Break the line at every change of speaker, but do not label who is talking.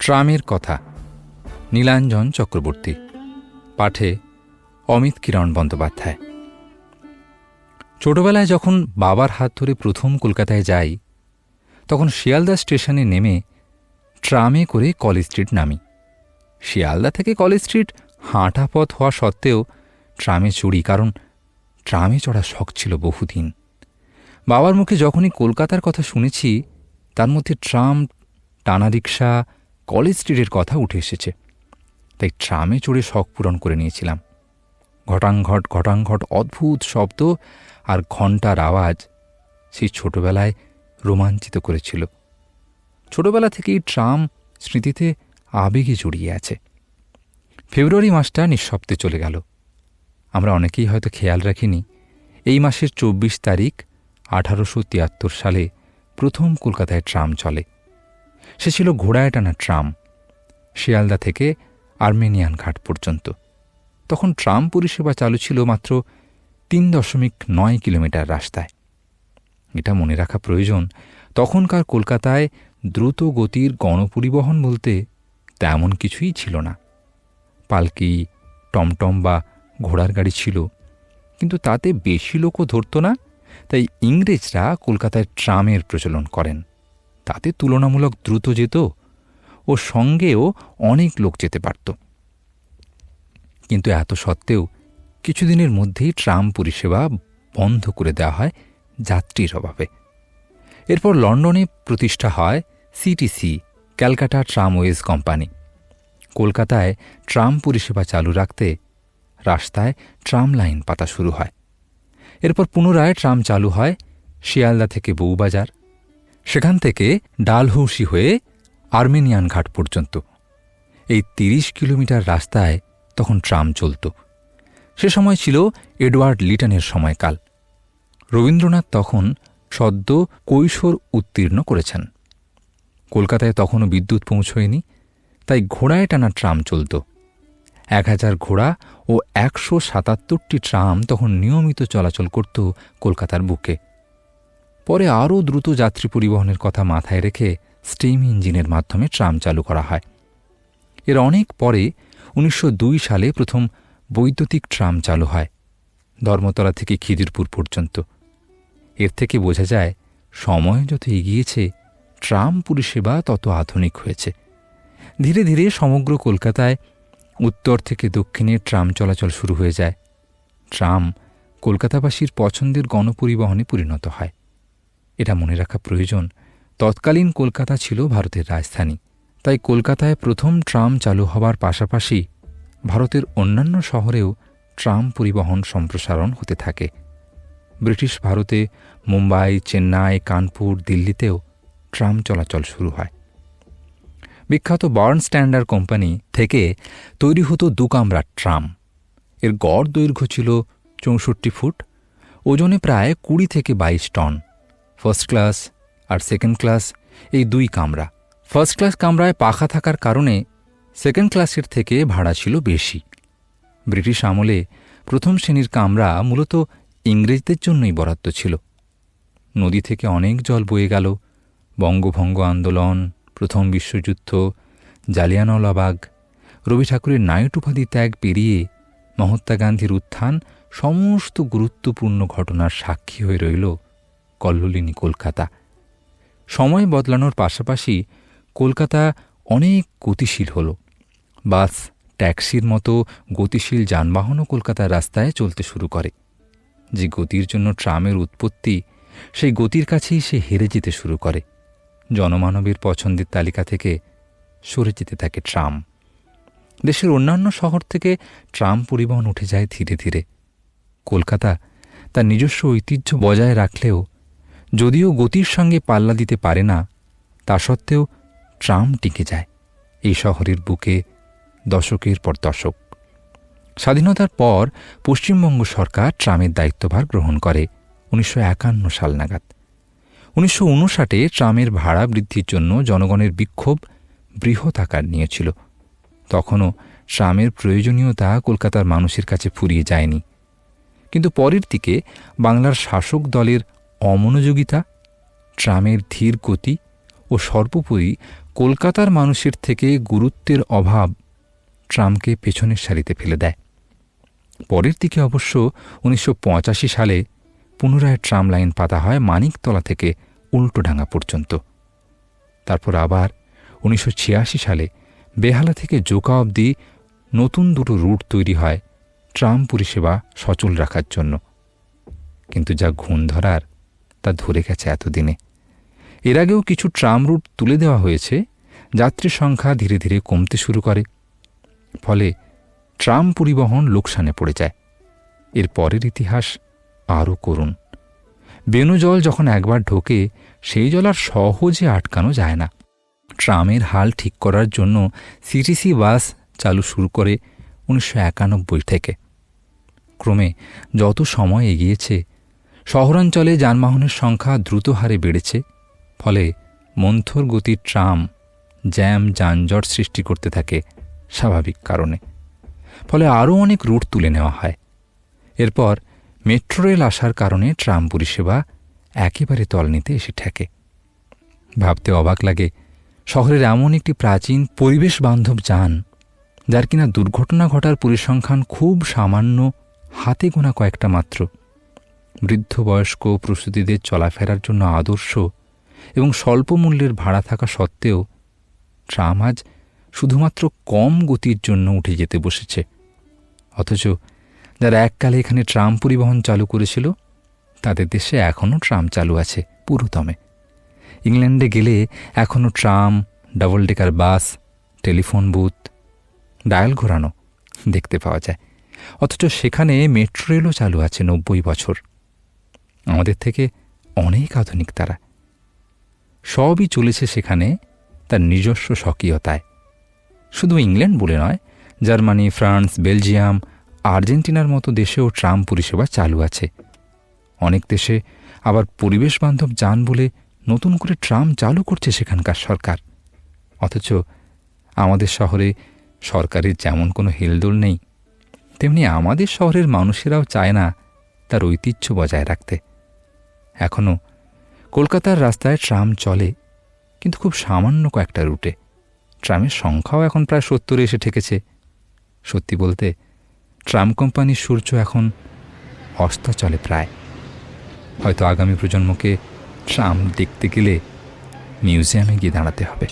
ট্রামের কথা, নীলাঞ্জন চক্রবর্তী, পাঠে অমিত কিরণ বন্দ্যোপাধ্যায়। ছোটবেলায় যখন বাবার হাত ধরে প্রথম কলকাতায় যাই, তখন শিয়ালদা স্টেশনে নেমে ট্রামে করে কলেজ স্ট্রিট নামি। শিয়ালদা থেকে কলেজ স্ট্রিট হাঁটা পথ হওয়া সত্ত্বেও ট্রামে চড়ি, কারণ ট্রামে চড়ার শখ ছিল বহুদিন। বাবার মুখে যখনই কলকাতার কথা শুনেছি, তার মধ্যে ট্রাম, টানা রিক্সা, কলেজ স্ট্রিটের কথা উঠে এসেছে। তাই ট্রামে চড়ে শখ পূরণ করে নিয়েছিলাম। ঘটাংঘট ঘটাংঘট অদ্ভুত শব্দ আর ঘণ্টার আওয়াজ সেই ছোটবেলায় রোমাঞ্চিত করেছিল। ছোটবেলা থেকেই ট্রাম স্মৃতিতে আবেগে জড়িয়ে আছে। ফেব্রুয়ারি মাসটা নিঃশব্দে চলে গেল। আমরা অনেকেই হয়তো খেয়াল রাখিনি, এই মাসের ২৪ তারিখ ১৮৭৩ সালে প্রথম কলকাতায় ট্রাম চলে। সে ছিল ঘোড়ায় টানা ট্রাম, শিয়ালদা থেকে আর্মেনিয়ান ঘাট পর্যন্ত। তখন ট্রাম পরিষেবা চালু ছিল মাত্র ৩.৯ কিলোমিটার রাস্তায়। এটা মনে রাখা প্রয়োজন, তখনকার কলকাতায় দ্রুত গতির গণপরিবহন বলতে তেমন কিছুই ছিল না। পালকি, টমটম বা ঘোড়ার গাড়ি ছিল, কিন্তু তাতে বেশি লোকও ধরত না। তাই ইংরেজরা কলকাতায় ট্রামের প্রচলন করেন। তাতে তুলনামূলক দ্রুত যেত ও সঙ্গেও অনেক লোক যেতে পারত। কিন্তু এত সত্ত্বেও কিছুদিনের মধ্যেই ট্রাম পরিষেবা বন্ধ করে দেওয়া হয় যাত্রীর অভাবে। এরপর লন্ডনে প্রতিষ্ঠা হয় সিটিসি, ক্যালকাটা ট্রামওয়েজ কোম্পানি। কলকাতায় ট্রাম পরিষেবা চালু রাখতে রাস্তায় ট্রাম লাইন পাতা শুরু হয়। এরপর পুনরায় ট্রাম চালু হয় শিয়ালদা থেকে বউবাজার, সেখান থেকে ডালহৌসি হয়ে আর্মেনিয়ান ঘাট পর্যন্ত। এই ৩০ কিলোমিটার রাস্তায় তখন ট্রাম চলত। সে সময় ছিল এডওয়ার্ড লিটনের সময়কাল। রবীন্দ্রনাথ তখন সদ্য কৈশোর উত্তীর্ণ করেছেন। কলকাতায় তখনও বিদ্যুৎ পৌঁছয়নি, তাই ঘোড়ায় টানা ট্রাম চলত। ১,০০০ ঘোড়া ও ১৭৭টি ট্রাম তখন নিয়মিত চলাচল করত কলকাতার বুকে। পরে আরও দ্রুত যাত্রী পরিবহনের কথা মাথায় রেখে স্টিম ইঞ্জিনের মাধ্যমে ট্রাম চালু করা হয়। এর অনেক পরে ১৯০২ সালে প্রথম বৈদ্যুতিক ট্রাম চালু হয়, ধর্মতলা থেকে খিদিরপুর পর্যন্ত। এর থেকে বোঝা যায়, সময় যত এগিয়েছে ট্রাম পরিষেবা তত আধুনিক হয়েছে। ধীরে ধীরে সমগ্র কলকাতায় উত্তর থেকে দক্ষিণে ট্রাম চলাচল শুরু হয়ে যায়। ট্রাম কলকাতাবাসীর পছন্দের গণপরিবহনে পরিণত হয়। এটা মনে রাখা প্রয়োজন, তৎকালীন কলকাতা ছিল ভারতের রাজধানী। তাই কলকাতায় প্রথম ট্রাম চালু হবার পাশাপাশি ভারতের অন্যান্য শহরেও ট্রাম পরিবহন সম্প্রসারণ হতে থাকে। ব্রিটিশ ভারতে মুম্বাই, চেন্নাই, কানপুর, দিল্লিতেও ট্রাম চলাচল শুরু হয়। বিখ্যাত বার্ন স্ট্যান্ডার্ড কোম্পানি থেকে তৈরি হতো দুকামরার ট্রাম। এর গড় দৈর্ঘ্য ছিল ৬৪ ফুট, ওজনে প্রায় ২০ থেকে ২২ টন। ফার্স্ট ক্লাস আর সেকেন্ড ক্লাস এই দুই কামরা। ফার্স্ট ক্লাস কামরায় পাখা থাকার কারণে সেকেন্ড ক্লাসের থেকে ভাড়া ছিল বেশি। ব্রিটিশ আমলে প্রথম শ্রেণীর কামরা মূলত ইংরেজদের জন্যই বরাদ্দ ছিল। নদী থেকে অনেক জল বয়ে গেল। বঙ্গভঙ্গ আন্দোলন, প্রথম বিশ্বযুদ্ধ, জালিয়ানওয়ালাবাগ, রবি ঠাকুরের নাইট উপাধি ত্যাগ পেরিয়ে মহাত্মা গান্ধীর উত্থান, সমস্ত গুরুত্বপূর্ণ ঘটনার সাক্ষী হয়ে রইল কল্লোলিনী কলকাতা। সময় বদলানোর পাশাপাশি কলকাতা অনেক গতিশীল হল। বাস, ট্যাক্সির মতো গতিশীল যানবাহনও কলকাতার রাস্তায় চলতে শুরু করে। যে গতির জন্য ট্রামের উৎপত্তি, সেই গতির কাছেই সে হেরে যেতে শুরু করে। জনমানবের পছন্দের তালিকা থেকে সরে যেতে থাকে ট্রাম। দেশের অন্যান্য শহর থেকে ট্রাম পরিবহন উঠে যায় ধীরে ধীরে। কলকাতা তার নিজস্ব ঐতিহ্য বজায় রাখলেও, যদিও গতির সঙ্গে পাল্লা দিতে পারে না, তা সত্ত্বেও ট্রাম টিকে যায় এই শহরের বুকে দশকের পর দশক। স্বাধীনতার পর পশ্চিমবঙ্গ সরকার ট্রামের দায়িত্বভার গ্রহণ করে ১৯৫১ সাল নাগাদ। ১৯৫৯-এ ট্রামের ভাড়া বৃদ্ধির জন্য জনগণের বিক্ষোভ বৃহৎ আকার নিয়েছিল। তখনও ট্রামের প্রয়োজনীয়তা কলকাতার মানুষের কাছে ফুরিয়ে যায়নি। কিন্তু পরের দিকে বাংলার শাসক দলের অমনোযোগিতা, ট্রামের ধীর গতি ও সর্বোপরি কলকাতার মানুষের থেকে গুরুত্বের অভাব ট্রামকে পেছনের সারিতে ফেলে দেয়। পরের দিকে অবশ্য 1985 সালে পুনরায় ট্রাম লাইন পাতা হয় মানিকতলা থেকে উল্টোডাঙ্গা পর্যন্ত। তারপর আবার 1986 সালে বেহালা থেকে জোকা অবধি নতুন দুটো রুট তৈরি হয় ট্রাম পরিষেবা সচল রাখার জন্য। কিন্তু যা ঘুণ ধরার তা ধরে গেছে এতদিনে। এর আগেও কিছু ট্রাম রুট তুলে দেওয়া হয়েছে, যাত্রীর সংখ্যা ধীরে ধীরে কমতে শুরু করে, ফলে ট্রাম পরিবহন লোকসানে পড়ে যায়। এর পরের ইতিহাস আরও করুণ। বেনু জল যখন একবার ঢোকে সেই জল আর সহজে আটকানো যায় না। ট্রামের হাল ঠিক করার জন্য সিটিসি বাস চালু শুরু করে 1991 থেকে। ক্রমে যত সময় এগিয়েছে শহরাঞ্চলে যানবাহনের সংখ্যা দ্রুত হারে বেড়েছে, ফলে মন্থর গতির ট্রাম জ্যাম যানজট সৃষ্টি করতে থাকে স্বাভাবিক কারণে। ফলে আরও অনেক রুট তুলে নেওয়া হয়। এরপর মেট্রো রেল আসার কারণে ট্রাম পরিষেবা একেবারে তলনিতে এসে ঠেকে। ভাবতে অবাক লাগে, শহরের এমন একটি প্রাচীন পরিবেশ বান্ধব যান যার কিনা দুর্ঘটনা ঘটার পরিসংখ্যান খুব সামান্য, হাতে গোনা কয়েকটা মাত্র, বৃদ্ধ বয়স্ক প্রসূতিদের চলাফেরার জন্য আদর্শ এবং স্বল্প মূল্যের ভাড়া থাকা সত্ত্বেও ট্রাম আজ শুধুমাত্র কম গতির জন্য উঠে যেতে বসেছে। অথচ যারা এককালে এখানে ট্রাম পরিবহন চালু করেছিল তাদের দেশে এখনও ট্রাম চালু আছে পুরোদমে। ইংল্যান্ডে গেলে এখনও ট্রাম, ডাবল ডেকার বাস, টেলিফোন বুথ, ডায়াল ঘোরানো দেখতে পাওয়া যায়। অথচ সেখানে মেট্রো রেলও চালু আছে 90 বছর। আমাদের থেকে অনেক আধুনিক তারা। সবই চলেছে সেখানে তার নিজস্ব স্বকীয়তায়। শুধু ইংল্যান্ড বলে নয়, জার্মানি, ফ্রান্স, বেলজিয়াম, আর্জেন্টিনার মতো দেশেও ট্রাম পরিষেবা চালু আছে। অনেক দেশে আবার পরিবেশ বান্ধব যান বলে নতুন করে ট্রাম চালু করছে সেখানকার সরকার। অথচ আমাদের শহরে সরকারের যেমন কোনো হেলদোল নেই, তেমনি আমাদের শহরের মানুষেরাও চায় না তার ঐতিহ্য বজায় রাখতে। এখনও কলকাতার রাস্তায় ট্রাম চলে, কিন্তু খুব সামান্য কয়েকটা রুটে। ট্রামের সংখ্যাও এখন প্রায় 70 এসে ঠেকেছে। সত্যি বলতে ট্রাম কোম্পানির সূর্য এখন অস্তাচলে প্রায়। হয়তো আগামী প্রজন্মকে ট্রাম দেখতে গেলে মিউজিয়ামে গিয়ে দাঁড়াতে হবে।